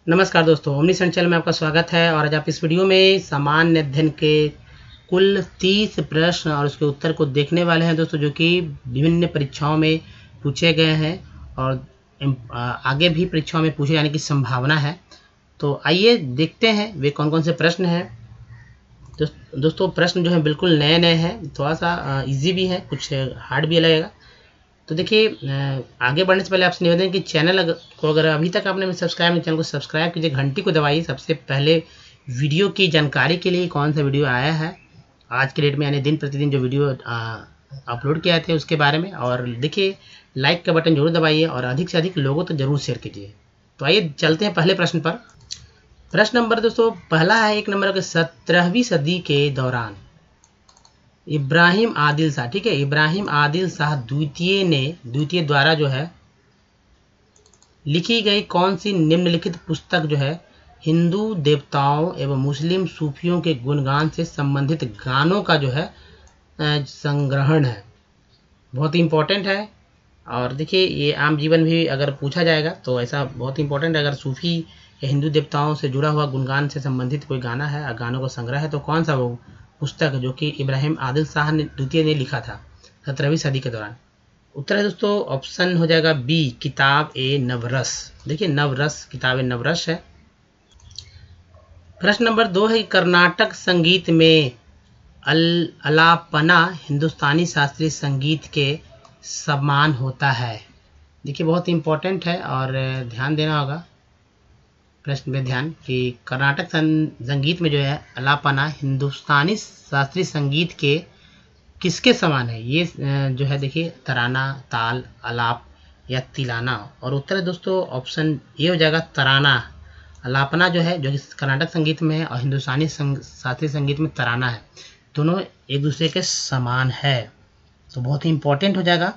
नमस्कार दोस्तों, omni channel में आपका स्वागत है। और आज आप इस वीडियो में सामान्य अध्ययन के कुल 30 प्रश्न और उसके उत्तर को देखने वाले हैं दोस्तों, जो कि विभिन्न परीक्षाओं में पूछे गए हैं और आगे भी परीक्षाओं में पूछे जाने की संभावना है। तो आइए देखते हैं वे कौन कौन से प्रश्न हैं। दोस्तों प्रश्न जो है बिल्कुल नए नए हैं, थोड़ा सा ईजी भी है, कुछ हार्ड भी लगेगा। तो देखिए, आगे बढ़ने से पहले आपसे निवेदन कि चैनल को अगर अभी तक आपने सब्सक्राइब नहीं, चैनल को सब्सक्राइब कीजिए, घंटी को दबाइए सबसे पहले वीडियो की जानकारी के लिए कौन सा वीडियो आया है आज के डेट में, यानी दिन प्रतिदिन जो वीडियो अपलोड किया थे उसके बारे में। और देखिए, लाइक का बटन जरूर दबाइए और अधिक से अधिक लोगों तक जरूर शेयर कीजिए। तो आइए चलते हैं पहले प्रश्न पर। प्रश्न नंबर दोस्तों पहला है 1 नंबर के 17वीं सदी के दौरान इब्राहिम आदिल शाह, ठीक है, इब्राहिम आदिल शाह द्वितीय द्वारा जो है लिखी गई कौन सी निम्नलिखित पुस्तक जो है हिंदू देवताओं एवं मुस्लिम सूफियों के गुणगान से संबंधित गानों का जो है संग्रहण है। बहुत ही इंपॉर्टेंट है। और देखिए, ये आम जीवन भी अगर पूछा जाएगा तो ऐसा बहुत इंपॉर्टेंट है। अगर सूफी या हिंदू देवताओं से जुड़ा हुआ गुणगान से संबंधित कोई गाना है और गानों का संग्रह है तो कौन सा वो पुस्तक जो कि इब्राहिम आदिल शाह द्वितीय ने लिखा था 17वीं सदी के दौरान। उत्तर है दोस्तों ऑप्शन हो जाएगा बी, किताब ए नवरस। देखिए, नवरस, किताब ए नवरस है। प्रश्न नंबर 2 है कर्नाटक संगीत में अलापना हिंदुस्तानी शास्त्रीय संगीत के समान होता है। देखिए, बहुत इंपॉर्टेंट है और ध्यान देना होगा प्रश्न में ध्यान कि कर्नाटक संगीत में जो है अलापना हिंदुस्तानी शास्त्रीय संगीत के किसके समान है। ये जो है देखिए तराना, ताल, अलाप या तिलाना। और उत्तर है दोस्तों ऑप्शन ए हो जाएगा तराना। अलापना जो है जो कि कर्नाटक संगीत में है और हिंदुस्तानी शास्त्रीय संगीत में तराना है, दोनों एक दूसरे के समान है। तो बहुत ही इंपॉर्टेंट हो जाएगा।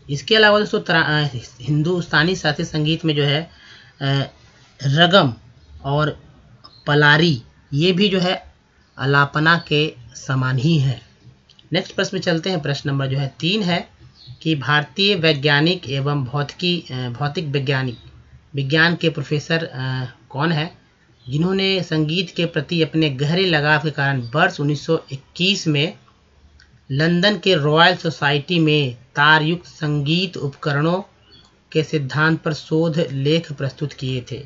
इसके अलावा दोस्तों हिंदुस्तानी शास्त्रीय संगीत में जो है रगम और पलारी, ये भी जो है अलापना के समान ही है। नेक्स्ट प्रश्न में चलते हैं। प्रश्न नंबर जो है 3 है कि भारतीय वैज्ञानिक एवं भौतिक विज्ञान के प्रोफेसर कौन है जिन्होंने संगीत के प्रति अपने गहरे लगाव के कारण वर्ष 1921 में लंदन के रॉयल सोसाइटी में तारयुक्त संगीत उपकरणों के सिद्धांत पर शोध लेख प्रस्तुत किए थे।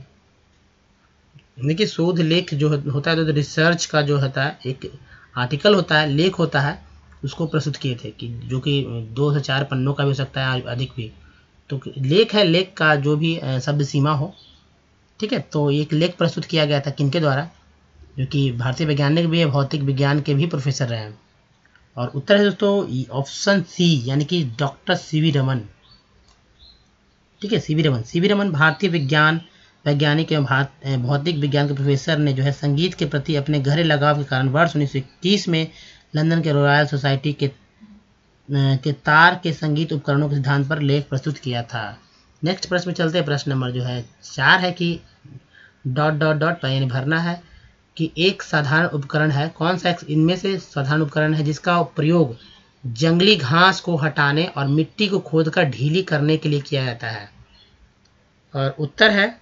देखिए, शोध लेख जो होता है तो रिसर्च का जो होता है एक आर्टिकल होता है, लेख होता है, उसको प्रस्तुत किए थे कि जो कि 2 से 4 पन्नों का भी हो सकता है, अधिक भी। तो लेख है, लेख का जो भी शब्द सीमा हो, ठीक है। तो एक लेख प्रस्तुत किया गया था किनके द्वारा, जो कि भारतीय वैज्ञानिक भी है, भौतिक विज्ञान के भी प्रोफेसर रहे हैं। और उत्तर है दोस्तों ऑप्शन सी, यानी कि डॉक्टर सीवी रमन, ठीक है। सीवी रमन भारतीय वैज्ञानिक एवं भौतिक विज्ञान के प्रोफेसर ने जो है संगीत के प्रति अपने गहरे लगाव के कारण वर्ष 1921 में लंदन के रॉयल सोसाइटी के तार के संगीत उपकरणों के सिद्धांत पर लेख प्रस्तुत किया था। नेक्स्ट प्रश्न में चलते हैं। प्रश्न नंबर जो है 4 है कि ... यानी भरना है कि एक साधारण उपकरण है, कौन सा इनमें से साधारण उपकरण है जिसका प्रयोग जंगली घास को हटाने और मिट्टी को खोदकर ढीली करने के लिए किया जाता है। और उत्तर है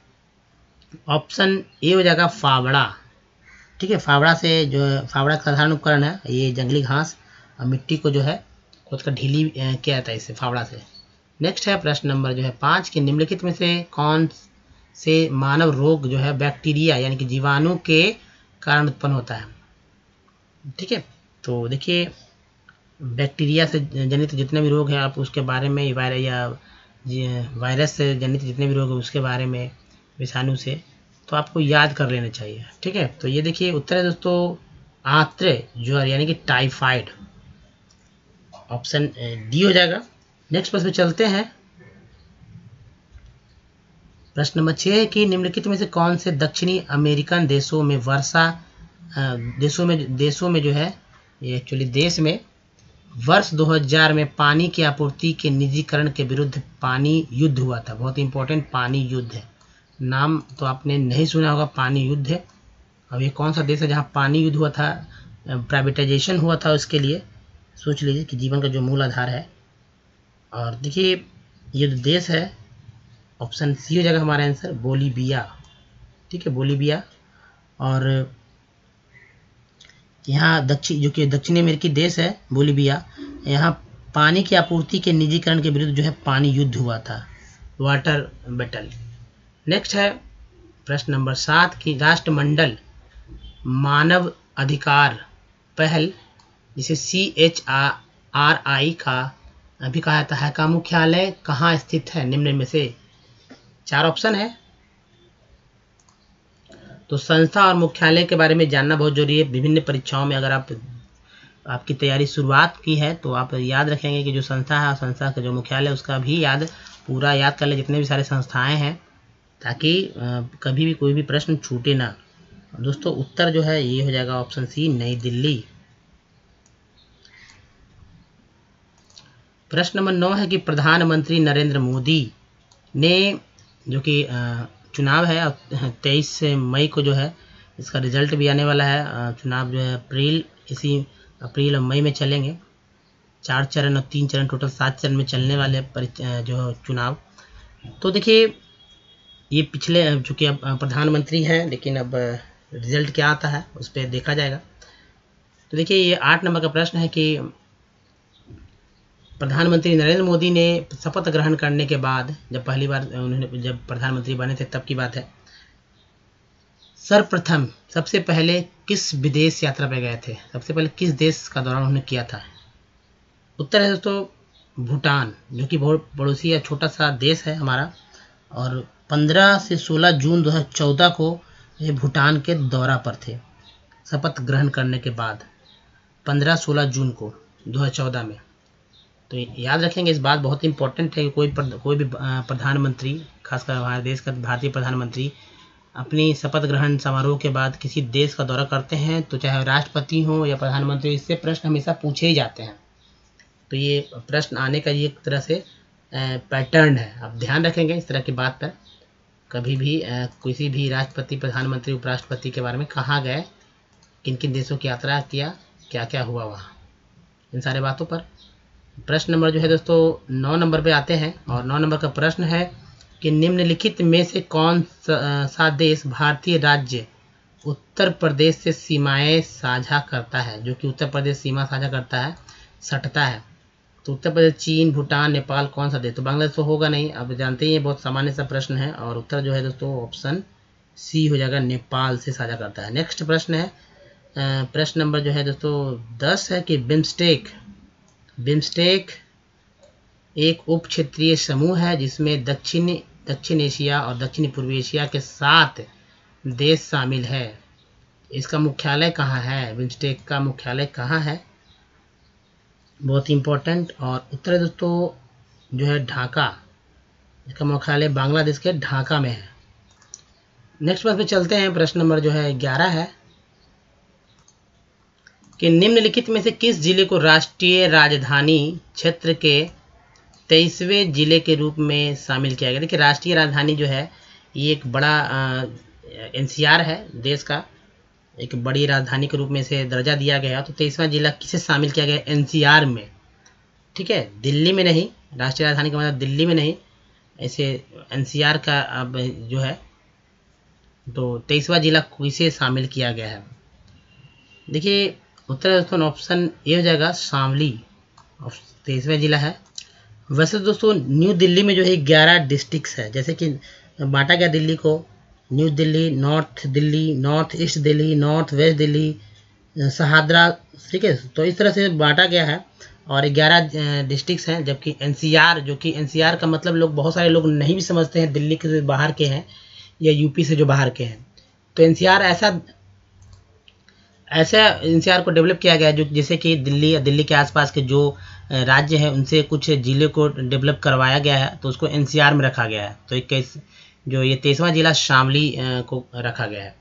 ऑप्शन ए हो जाएगा फावड़ा, ठीक है। फावड़ा का साधारण उपकरण है ये, जंगली घास और मिट्टी को जो है खोदकर ढीली किया जाता है इससे, फावड़ा से। नेक्स्ट है प्रश्न नंबर जो है 5 के निम्नलिखित में से कौन से मानव रोग जो है बैक्टीरिया यानी कि जीवाणु के कारण उत्पन्न होता है, ठीक है। तो देखिए, बैक्टीरिया से जनित जितने भी रोग हैं आप उसके बारे में, वायरस से जनित जितने भी रोग हैं उसके बारे में, विषाणु से, तो आपको याद कर लेना चाहिए, ठीक है। तो ये देखिए उत्तर है दोस्तों आंत्र ज्वर यानी कि टाइफाइड, ऑप्शन डी हो जाएगा। नेक्स्ट प्रश्न चलते हैं। प्रश्न नंबर 6 है कि निम्नलिखित में से कौन से दक्षिणी अमेरिकन देशों में देशों में जो है ये एक्चुअली देश में वर्ष 2000 में पानी की आपूर्ति के निजीकरण के विरुद्ध पानी युद्ध हुआ था। बहुत इंपॉर्टेंट, पानी युद्ध है, नाम तो आपने नहीं सुना होगा, पानी युद्ध है। अब ये कौन सा देश है जहाँ पानी युद्ध हुआ था, प्राइवेटाइजेशन हुआ था, उसके लिए सोच लीजिए कि जीवन का जो मूल आधार है। और देखिए, ये जो देश है ऑप्शन सी हो जाएगा हमारा आंसर, बोलीविया। ठीक है, बोलीविया। और यहाँ जो कि दक्षिण अमेरिकी देश है बोलीविया, यहाँ पानी की आपूर्ति के निजीकरण के विरुद्ध जो है पानी युद्ध हुआ था, वाटर बैटल। नेक्स्ट है प्रश्न नंबर 7 की राष्ट्रमंडल मानव अधिकार पहल, जिसे CHRI का अभी कहा जाता है, का मुख्यालय कहाँ स्थित है? निम्न में से 4 ऑप्शन है। तो संस्था और मुख्यालय के बारे में जानना बहुत जरूरी है। विभिन्न परीक्षाओं में अगर आपकी तैयारी शुरुआत की है तो आप याद रखेंगे कि जो संस्था है, संस्था का जो मुख्यालय, उसका भी पूरा याद कर ले, जितने भी सारे संस्थाएं हैं, ताकि कभी भी कोई भी प्रश्न छूटे ना। दोस्तों उत्तर जो है ये हो जाएगा ऑप्शन सी, नई दिल्ली। प्रश्न नंबर 9 है कि प्रधानमंत्री नरेंद्र मोदी ने, जो कि चुनाव है 23 मई को जो है इसका रिजल्ट भी आने वाला है। चुनाव जो है अप्रैल और मई में चलेंगे। 4 चरण और 3 चरण, टोटल 7 चरण में चलने वाले जो चुनाव। तो देखिए ये पिछले, चूँकि अब प्रधानमंत्री हैं, लेकिन अब रिजल्ट क्या आता है उस पर देखा जाएगा। तो देखिए ये 8 नंबर का प्रश्न है कि प्रधानमंत्री नरेंद्र मोदी ने शपथ ग्रहण करने के बाद, जब पहली बार उन्होंने जब प्रधानमंत्री बने थे तब की बात है, सर्वप्रथम सबसे पहले किस विदेश यात्रा पे गए थे? सबसे पहले किस देश का दौरा उन्होंने किया था? उत्तर है दोस्तों भूटान, जो कि बहुत पड़ोसी या छोटा सा देश है हमारा। और 15 से 16 जून 2014 को ये भूटान के दौरा पर थे शपथ ग्रहण करने के बाद, 15-16 जून को 2014 में। तो याद रखेंगे, इस बात बहुत इंपॉर्टेंट है कि कोई भी प्रधानमंत्री, खासकर हमारे देश का भारतीय प्रधानमंत्री, अपनी शपथ ग्रहण समारोह के बाद किसी देश का दौरा करते हैं, तो चाहे राष्ट्रपति हो या प्रधानमंत्री, इससे प्रश्न हमेशा पूछे ही जाते हैं। तो ये प्रश्न आने का ये एक तरह से पैटर्न है। आप ध्यान रखेंगे इस तरह की बात पर, कभी भी किसी भी राष्ट्रपति, प्रधानमंत्री, उपराष्ट्रपति के बारे में कहाँ गए, किन किन देशों की यात्रा किया, क्या क्या हुआ वहाँ, इन सारे बातों पर। प्रश्न नंबर जो है दोस्तों 9 नंबर पे आते हैं। और 9 नंबर का प्रश्न है कि निम्नलिखित में से कौन सा देश भारतीय राज्य उत्तर प्रदेश से सीमाएं साझा करता है? जो कि उत्तर प्रदेश सीमा साझा करता है, सटता है। तो उत्तर प्रदेश, चीन, भूटान, नेपाल, कौन सा देश? तो बांग्लादेश तो होगा नहीं, अब जानते ही हैं, बहुत सामान्य सा प्रश्न है। और उत्तर जो है दोस्तों ऑप्शन सी हो जाएगा, नेपाल से साझा करता है। नेक्स्ट प्रश्न है, प्रश्न नंबर जो है दोस्तों 10 है कि बिम्स्टेक एक उप क्षेत्रीय समूह है जिसमें दक्षिण एशिया और दक्षिणी पूर्वी एशिया के 7 देश शामिल है। इसका मुख्यालय कहाँ है? बिम्स्टेक का मुख्यालय कहाँ है? बहुत इंपॉर्टेंट। और उत्तर दोस्तों जो है ढाका, इसका मुख्यालय बांग्लादेश के ढाका में है। नेक्स्ट प्रश्न पे चलते हैं। प्रश्न नंबर जो है 11 है कि निम्नलिखित में से किस जिले को राष्ट्रीय राजधानी क्षेत्र के 23वें जिले के रूप में शामिल किया गया? देखिए राष्ट्रीय राजधानी जो है ये एक बड़ा NCR है, देश का एक बड़ी राजधानी के रूप में इसे दर्जा दिया गया। तो 23वां जिला किसे शामिल किया गया? NCR में। ठीक है, दिल्ली में नहीं, राष्ट्रीय राजधानी का मतलब दिल्ली में नहीं, ऐसे NCR का अब जो है, तो 23वां जिला किसे शामिल किया गया है? देखिए उत्तर दोस्तों ऑप्शन ए हो जाएगा, शामली 23वां जिला है। वैसे दोस्तों न्यू दिल्ली में जो है 11 डिस्ट्रिक्ट्स है, जैसे कि बांटा गया दिल्ली को, new Delhi, north Delhi, north east Delhi, north west Delhi, Shahdara. ठीक है, तो इस तरह से बांटा गया है और 11 डिस्ट्रिक्ट्स हैं। जबकि NCR, जो कि NCR का मतलब बहुत सारे लोग नहीं भी समझते हैं, दिल्ली के बाहर के हैं या यूपी से जो बाहर के हैं। तो NCR ऐसा NCR को डेवलप किया गया है, जो जैसे कि दिल्ली के आसपास के जो राज्य हैं उनसे कुछ जिले को डेवलप करवाया गया है, तो उसको NCR में रखा गया है। तो जो ये 23वां जिला शामली को रखा गया है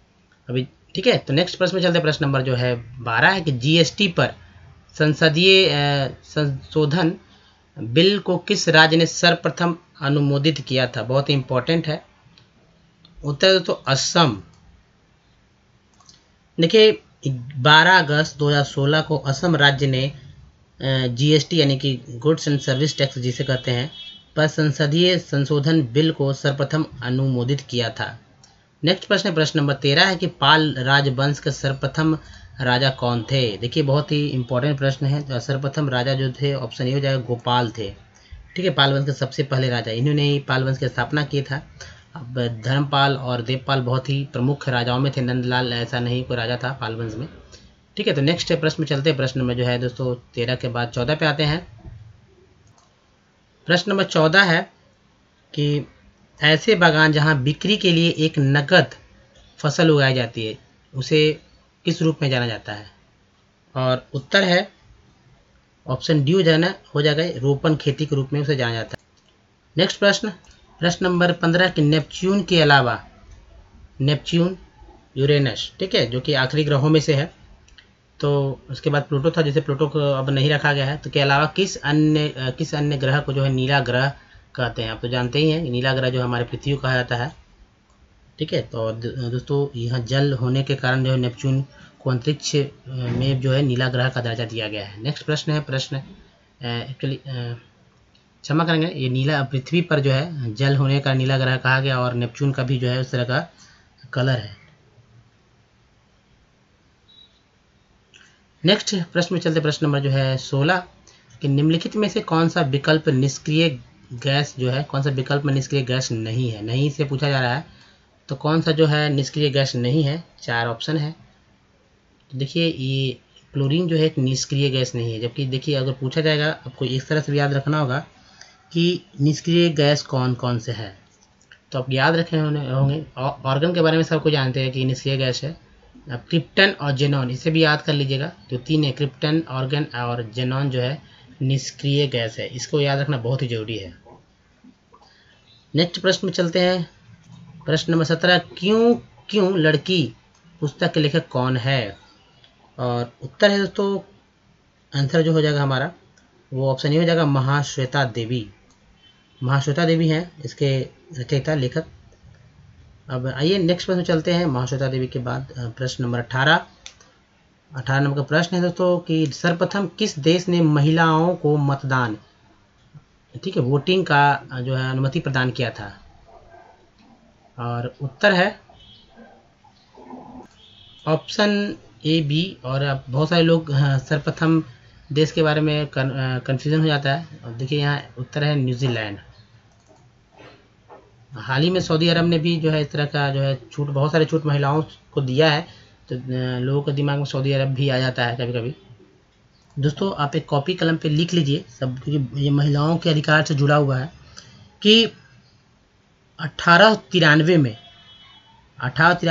अभी। ठीक है, तो नेक्स्ट प्रश्न में चलते हैं। प्रश्न नंबर जो है 12 है कि GST पर संसदीय संशोधन बिल को किस राज्य ने सर्वप्रथम अनुमोदित किया था? बहुत इंपॉर्टेंट है। उत्तर तो असम। देखिए 12 अगस्त 2016 को असम राज्य ने GST यानी कि गुड्स एंड सर्विस टैक्स जिसे कहते हैं पर संसदीय संशोधन बिल को सर्वप्रथम अनुमोदित किया था? नेक्स्ट प्रश्न है प्रश्न नंबर 13 है कि पाल राजवंश के सर्वप्रथम राजा कौन थे? देखिए बहुत ही इंपॉर्टेंट प्रश्न है। तो सर्वप्रथम राजा जो थे ऑप्शन ए हो जाएगा गोपाल थे। ठीक है, पाल वंश के सबसे पहले राजा इन्होंने ही पाल वंश की स्थापना की था। अब धर्मपाल और देवपाल बहुत ही प्रमुख राजाओं में थे, नंदलाल ऐसा नहीं कोई राजा था पाल वंश में। ठीक है, तो नेक्स्ट प्रश्न में चलते हैं। प्रश्न में जो है दोस्तों 13 के बाद 14 पे आते हैं। प्रश्न नंबर 14 है कि ऐसे बागान जहां बिक्री के लिए एक नकद फसल उगाई जाती है उसे किस रूप में जाना जाता है? और उत्तर है ऑप्शन डी हो जाएगा रोपण खेती के रूप में उसे जाना जाता है। नेक्स्ट प्रश्न नंबर 15 कि नेपच्यून के अलावा नेपच्यून, यूरेनस, ठीक है, जो कि आखिरी ग्रहों में से है, तो उसके बाद प्लूटो था, जैसे प्लूटो को अब नहीं रखा गया है, तो के अलावा किस अन्य ग्रह को जो है नीला ग्रह कहते हैं? आप तो जानते ही हैं नीला ग्रह जो हमारे पृथ्वी को कहा जाता है। ठीक है, तो दोस्तों यहाँ जल होने के कारण जो है नेपच्यून को अंतरिक्ष में जो है नीला ग्रह का दर्जा दिया गया है। नेक्स्ट प्रश्न है एक्चुअली क्षमा करेंगे, ये नीला पृथ्वी पर जो है जल होने का नीला ग्रह कहा गया और नेपच्यून का भी जो है उस तरह का कलर है। नेक्स्ट प्रश्न में चलते प्रश्न नंबर जो है 16 कि निम्नलिखित में से कौन सा विकल्प निष्क्रिय गैस जो है, कौन सा विकल्प में निष्क्रिय गैस नहीं है? नहीं से पूछा जा रहा है, तो कौन सा जो है निष्क्रिय गैस नहीं है? 4 ऑप्शन है। तो देखिए ये क्लोरीन जो है एक निष्क्रिय गैस नहीं है, जबकि देखिए अगर पूछा जाएगा आपको इस तरह से भी याद रखना होगा कि निष्क्रिय गैस कौन कौन से है, तो आप याद रखे होंगे। ऑर्गन के बारे में सबको जानते हैं कि निष्क्रिय गैस है। अब क्रिप्टन और जेनॉन, इसे भी याद कर लीजिएगा, जो 3 है क्रिप्टन, ऑर्गन और जेनॉन जो है निष्क्रिय गैस है, इसको याद रखना बहुत ही जरूरी है। नेक्स्ट प्रश्न में चलते हैं। प्रश्न नंबर 17 क्यों लड़की पुस्तक के लेखक कौन है? और उत्तर है दोस्तों, आंसर जो हो जाएगा हमारा वो ऑप्शन ये हो जाएगा महाश्वेता देवी। महाश्वेता देवी हैं इसके रचयिता लेखक। अब आइए नेक्स्ट प्रश्न चलते हैं। महाश्वेता देवी के बाद प्रश्न नंबर 18 नंबर का प्रश्न है दोस्तों कि सर्वप्रथम किस देश ने महिलाओं को मतदान, ठीक है, वोटिंग का जो है अनुमति प्रदान किया था? और उत्तर है ऑप्शन ए बी। और अब बहुत सारे लोग सर्वप्रथम देश के बारे में कन्फ्यूजन हो जाता है। और देखिए यहाँ उत्तर है न्यूजीलैंड। हाल ही में सऊदी अरब ने भी जो है इस तरह का जो है छूट, बहुत सारे छूट महिलाओं को दिया है, तो लोगों के दिमाग में सऊदी अरब भी आ जाता है कभी कभी। दोस्तों आप एक कॉपी कलम पे लिख लीजिए सब, क्योंकि ये महिलाओं के अधिकार से जुड़ा हुआ है कि 1893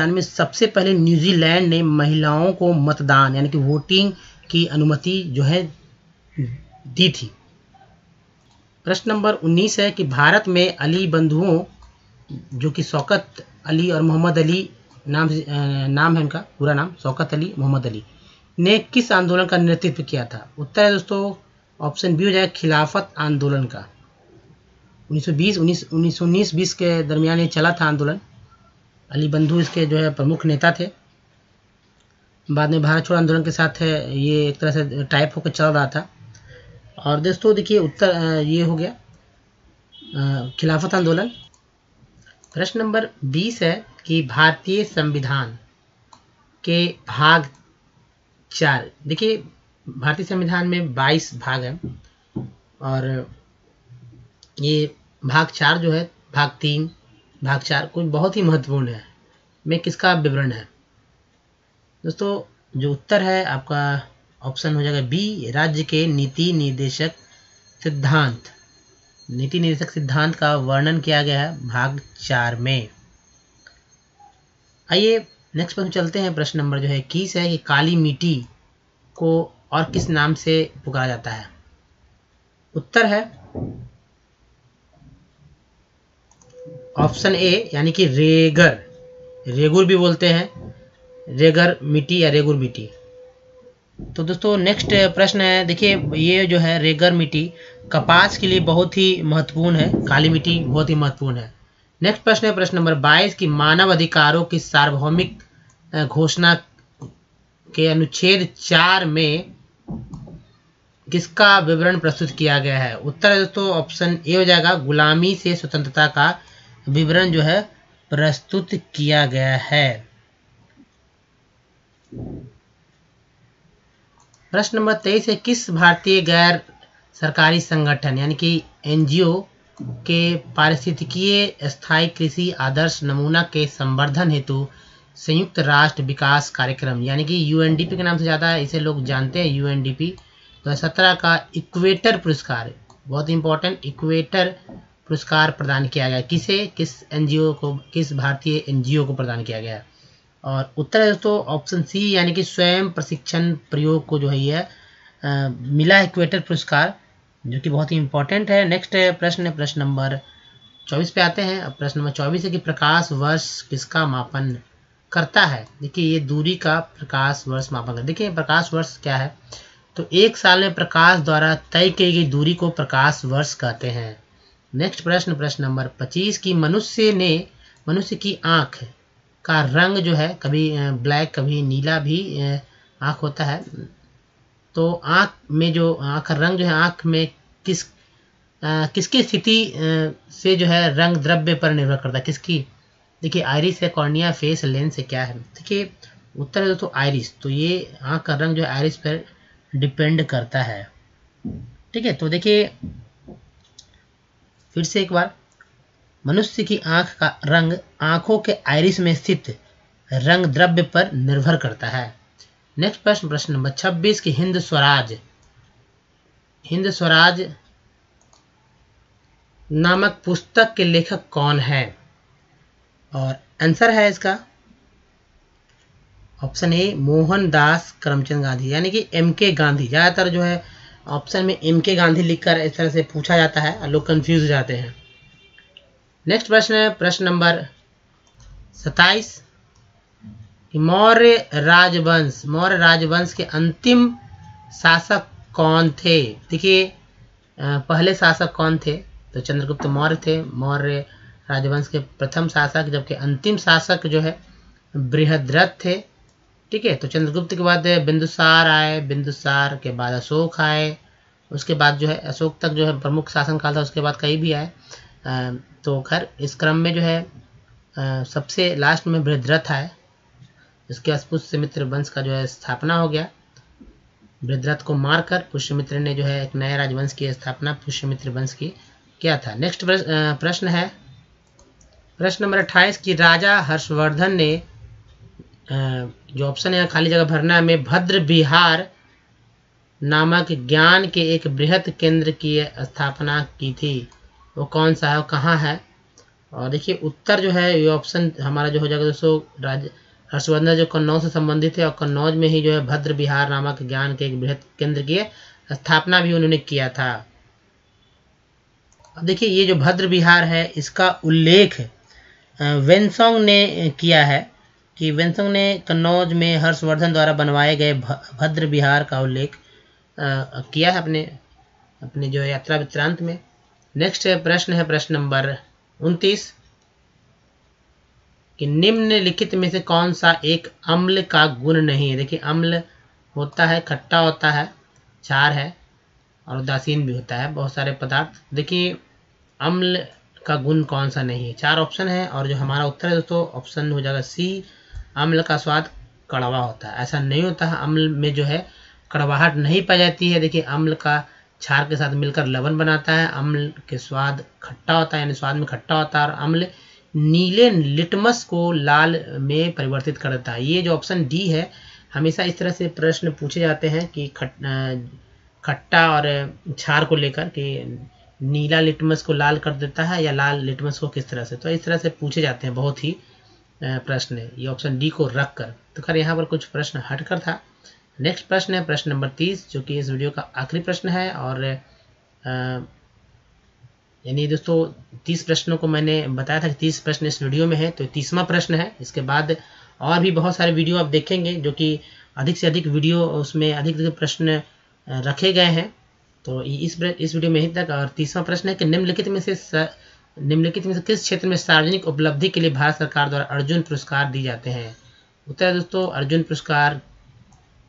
में सबसे पहले न्यूजीलैंड ने महिलाओं को मतदान यानी कि वोटिंग की अनुमति जो है दी थी। प्रश्न नंबर 19 है कि भारत में अली बंधुओं, जो कि शौकत अली और मोहम्मद अली नाम है उनका पूरा नाम, शौकत अली मोहम्मद अली, ने किस आंदोलन का नेतृत्व किया था? उत्तर है दोस्तों ऑप्शन बी हो जाएगा खिलाफत आंदोलन का। 1919-20 के दरमियान ये चला था आंदोलन। अली बंधु इसके जो है प्रमुख नेता थे। बाद में भारत छोड़ो आंदोलन के साथ है ये एक तरह से टाइप होकर चल रहा था। और दोस्तों देखिए उत्तर ये हो गया खिलाफत आंदोलन। प्रश्न नंबर 20 है कि भारतीय संविधान के भाग 4, देखिए भारतीय संविधान में 22 भाग हैं और ये भाग 4 जो है भाग 3 भाग 4 कुछ बहुत ही महत्वपूर्ण है। में किसका विवरण है? दोस्तों जो उत्तर है आपका ऑप्शन हो जाएगा बी, राज्य के नीति निर्देशक सिद्धांत का वर्णन किया गया है भाग 4 में। आइए नेक्स्ट प्रश्न चलते हैं। प्रश्न नंबर जो है 21 है कि काली मिट्टी को और किस नाम से पुकारा जाता है? उत्तर है ऑप्शन ए यानी कि रेगुर भी बोलते हैं, रेगर मिट्टी या रेगुर मिट्टी। तो दोस्तों नेक्स्ट प्रश्न है, देखिए ये जो है रेगर मिट्टी कपास के लिए बहुत ही महत्वपूर्ण है, काली मिट्टी बहुत ही महत्वपूर्ण है। नेक्स्ट प्रश्न है प्रश्न नंबर 22 की मानव अधिकारों की सार्वभौमिक घोषणा के अनुच्छेद 4 में किसका विवरण प्रस्तुत किया गया है? उत्तर है दोस्तों ऑप्शन ए हो जाएगा, गुलामी से स्वतंत्रता का विवरण जो है प्रस्तुत किया गया है। प्रश्न नंबर 23 है, किस भारतीय गैर सरकारी संगठन यानी कि एनजीओ के पारिस्थितिकीय स्थायी कृषि आदर्श नमूना के संवर्धन हेतु संयुक्त राष्ट्र विकास कार्यक्रम यानी कि यूएनडीपी के नाम से ज़्यादा इसे लोग जानते हैं, यूएनडीपी 2017 का इक्वेटर पुरस्कार, बहुत इंपॉर्टेंट, इक्वेटर पुरस्कार प्रदान किया गया किसे, किस एनजीओ को, किस भारतीय एनजीओ को प्रदान किया गया? और उत्तर है दोस्तों ऑप्शन सी यानी कि स्वयं प्रशिक्षण प्रयोग को जो है ये मिला इक्वेटर पुरस्कार, जो कि बहुत ही इंपॉर्टेंट है। नेक्स्ट प्रश्न है प्रश्न नंबर 24 पे आते हैं। अब प्रश्न नंबर 24 है कि प्रकाश वर्ष किसका मापन करता है? देखिए ये दूरी का प्रकाश वर्ष मापन करता है। देखिए प्रकाश वर्ष क्या है, तो एक साल में प्रकाश द्वारा तय की गई दूरी को प्रकाश वर्ष कहते हैं। नेक्स्ट प्रश्न प्रश्न नंबर 25 की मनुष्य की आंख का रंग जो है कभी ब्लैक कभी नीला भी आंख होता है, तो आंख में जो आंख का रंग जो है आंख में किसकी स्थिति से जो है रंग द्रव्य पर निर्भर करता है? किसकी? देखिए आइरिस है, कॉर्निया, फेस, लेंस है, क्या है? देखिए उत्तर है दोस्तों आइरिस, तो ये आंख का रंग जो है आइरिस पर डिपेंड करता है। ठीक है, तो देखिए फिर से एक बार, मनुष्य की आंख का रंग आंखों के आइरिस में स्थित रंग द्रव्य पर निर्भर करता है। नेक्स्ट प्रश्न प्रश्न नंबर 26 की हिंद स्वराज नामक पुस्तक के लेखक कौन है? और आंसर है इसका ऑप्शन ए मोहनदास करमचंद गांधी यानी कि एमके गांधी। ज़्यादातर जो है ऑप्शन में एमके गांधी लिखकर इस तरह से पूछा जाता है, लोग कंफ्यूज हो जाते हैं। नेक्स्ट प्रश्न है प्रश्न नंबर 27 कि मौर्य राजवंश के अंतिम शासक कौन थे? देखिए पहले शासक कौन थे? तो चंद्रगुप्त मौर्य थे, मौर्य राजवंश के प्रथम शासक, जबकि अंतिम शासक जो है बृहद्रथ थे। ठीक है, तो चंद्रगुप्त के बाद बिंदुसार आए, बिंदुसार के बाद अशोक आए, उसके बाद जो है अशोक तक जो है प्रमुख शासन काल था, उसके बाद कई भी आए। तो खैर इस क्रम में जो है सबसे लास्ट में बृहद्रथ आए, इसके बाद पुष्यमित्र वंश का जो है स्थापना हो गया। बृहद्रथ को मारकर पुष्यमित्र ने जो है एक नए राजवंश की स्थापना पुष्यमित्र वंश की किया था। नेक्स्ट प्रश्न है प्रश्न नंबर 28 की राजा हर्षवर्धन ने जो ऑप्शन है खाली जगह भरना में भद्र विहार नामक ज्ञान के एक बृहत केंद्र की स्थापना की थी, वो कौन सा है, वो कहाँ है? और देखिए उत्तर जो है ये ऑप्शन हमारा जो हो जाएगा दोस्तों, हर्षवर्धन जो कन्नौज से संबंधित है और कन्नौज में ही जो है भद्र विहार नामक ज्ञान के एक बृहत केंद्र की स्थापना भी उन्होंने किया था। अब देखिए ये जो भद्र विहार है इसका उल्लेख वेनसोंग ने किया है कि वेनसोंग ने कन्नौज में हर्षवर्धन द्वारा बनवाए गए भद्र विहार का उल्लेख किया है अपने जो यात्रा वृत्तांत में। नेक्स्ट प्रश्न है प्रश्न नंबर 29 कि निम्नलिखित में से कौन सा एक अम्ल का गुण नहीं है? देखिए अम्ल होता है, खट्टा होता है, क्षार है और उदासीन भी होता है, बहुत सारे पदार्थ। देखिए अम्ल का गुण कौन सा नहीं है? 4 ऑप्शन है और जो हमारा उत्तर है दोस्तों ऑप्शन हो जाएगा सी, अम्ल का स्वाद कड़वा होता है। ऐसा नहीं होता है, अम्ल में जो है कड़वाहट नहीं पाई जाती है। देखिए अम्ल का क्षार के साथ मिलकर लवण बनाता है, अम्ल के स्वाद खट्टा होता है, यानी स्वाद में खट्टा होता है, और अम्ल नीले लिटमस को लाल में परिवर्तित कर देता है। ये जो ऑप्शन डी है, हमेशा इस तरह से प्रश्न पूछे जाते हैं कि खट्टा और क्षार को लेकर कि नीला लिटमस को लाल कर देता है या लाल लिटमस को किस तरह से, तो इस तरह से पूछे जाते हैं बहुत ही प्रश्न, ये ऑप्शन डी को रख कर। तो खैर यहाँ पर कुछ प्रश्न हटकर था। नेक्स्ट प्रश्न है प्रश्न नंबर 30 जो कि इस वीडियो का आखिरी प्रश्न है, और यानी दोस्तों 30 प्रश्नों को मैंने बताया था कि 30 प्रश्न इस वीडियो में है, तो 30वां प्रश्न है। इसके बाद और भी बहुत सारे वीडियो आप देखेंगे जो कि अधिक से अधिक वीडियो उसमें अधिक प्रश्न रखे गए हैं, तो इस वीडियो में ही तक। और 30वां प्रश्न है कि निम्नलिखित में से किस क्षेत्र में सार्वजनिक उपलब्धि के लिए भारत सरकार द्वारा अर्जुन पुरस्कार दिए जाते हैं? उत्तर दोस्तों अर्जुन पुरस्कार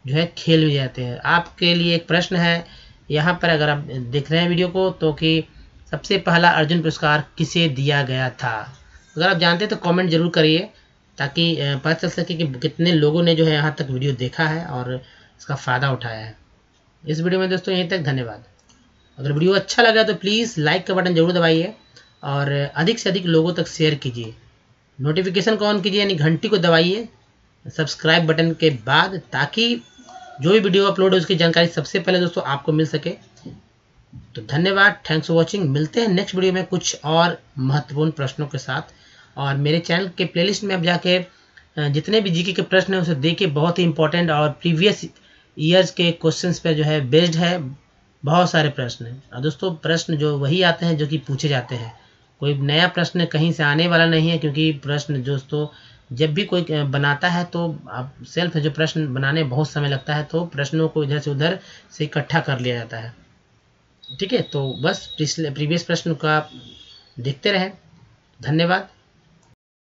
जो है खेल में जाते हैं। आपके लिए एक प्रश्न है यहाँ पर अगर आप देख रहे हैं वीडियो को तो कि सबसे पहला अर्जुन पुरस्कार किसे दिया गया था। अगर आप जानते हैं तो कमेंट जरूर करिए ताकि पता चल सके कि कितने लोगों ने जो है यहाँ तक वीडियो देखा है और इसका फ़ायदा उठाया है। इस वीडियो में दोस्तों यहीं तक, धन्यवाद। अगर वीडियो अच्छा लगा तो प्लीज़ लाइक का बटन जरूर दबाइए और अधिक से अधिक लोगों तक शेयर कीजिए। नोटिफिकेशन को ऑन कीजिए यानी घंटी को दबाइए सब्सक्राइब बटन के बाद, ताकि जो भी वीडियो अपलोड है उसकी जानकारी सबसे पहले दोस्तों आपको मिल सके। तो धन्यवाद, थैंक्स फॉर वॉचिंग। मिलते हैं नेक्स्ट वीडियो में कुछ और महत्वपूर्ण प्रश्नों के साथ। और मेरे चैनल के प्लेलिस्ट में अब जाके जितने भी जीके के प्रश्न हैं उसे देखिए, बहुत ही इंपॉर्टेंट और प्रीवियस ईयर्स के क्वेश्चंस पे जो है बेस्ड है। बहुत सारे प्रश्न हैं और दोस्तों प्रश्न जो वही आते हैं जो कि पूछे जाते हैं, कोई नया प्रश्न कहीं से आने वाला नहीं है। क्योंकि प्रश्न दोस्तों जब भी कोई बनाता है तो आप सेल्फ जो प्रश्न बनाने बहुत समय लगता है, तो प्रश्नों को इधर से उधर से इकट्ठा कर लिया जाता है। ठीक है, तो बस प्रीवियस प्रश्न का देखते रहें। धन्यवाद।